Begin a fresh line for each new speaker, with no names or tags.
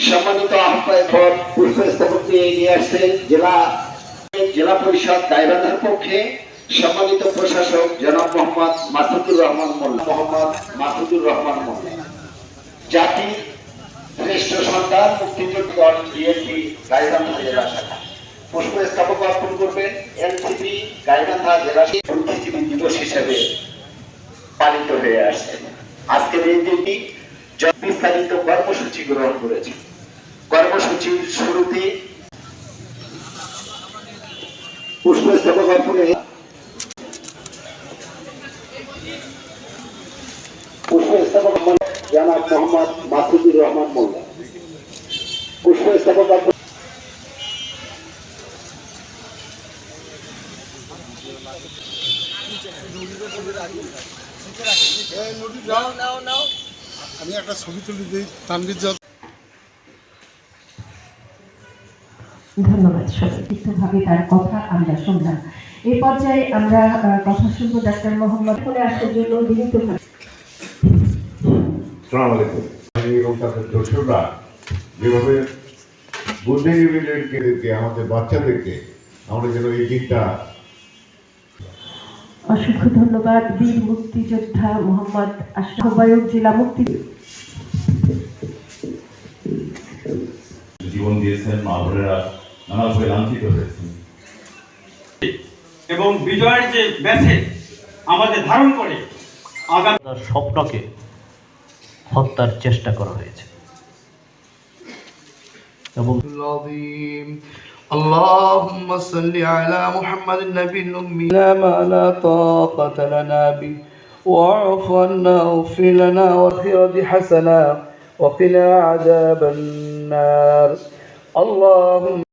সম্মানিত আহ্বায়ক পুষ্পস্তবক নিয়ে আসছেন জেলা পরিষদ গাইবান্ধার পক্ষে সম্মানিত প্রশাসক জনাব মোহাম্মদ মাসুদুর রহমান মোল্লা জাতির শ্রেষ্ঠ সন্তান মুক্তিযুদ্ধ বিএনপি গাইবান্ধা জেলা শাখা পুষ্পস্তবক অর্পণ করবেন এনসিপি গাইবান্ধা জেলা বুদ্ধিজীবী দিবস হিসেবে পালিত হয়ে আসছে। আজকের এই দিনটি বিস্তারিত কর্মসূচি গ্রহণ করেছে। কর্মসূচির শুরুতে পুষ্পস্তবক অর্পণে পুষ্পস্তবক জনাব মোহাম্মদ মাসুদুর রহমান মোল্লা পুষ্পস্তবক অর্পণ
আমি একটা ছবি তুলে দিই তানভীর।
ধন্যবাদ সঠিকভাবে তার কথা আমরা শুনলাম। এই পর্যায়ে আমরা কথা শুনবো ডাক্তার মোহাম্মদ ফোনে আসার জন্য বিনীতভাবে।
আসসালামু আলাইকুম। এবং তাদের দর্শকরা যেভাবে বুদ্ধিজীবীদেরকে আমাদের বাচ্চাদেরকে আমরা যেন এই দিকটা।
অসংখ্য ধন্যবাদ বীর মুক্তিযোদ্ধা মোহাম্মদ আহ্বায়ক জেলা মুক্তি
জীবন দিয়েছেন, মা বোনেরা নানাভাবে লাঞ্ছিত হয়েছেন
এবং বিজয়ের যে ব্যাসে আমাদের ধারণ করে আগামী
স্বপ্নকে হত্যার চেষ্টা করা হয়েছে এবং
اللهم صل على محمد النبي الأمي ما لا طاقة لنا به واعف عنا واغفر لنا والآخرة حسنة وقنا عذاب النار اللهم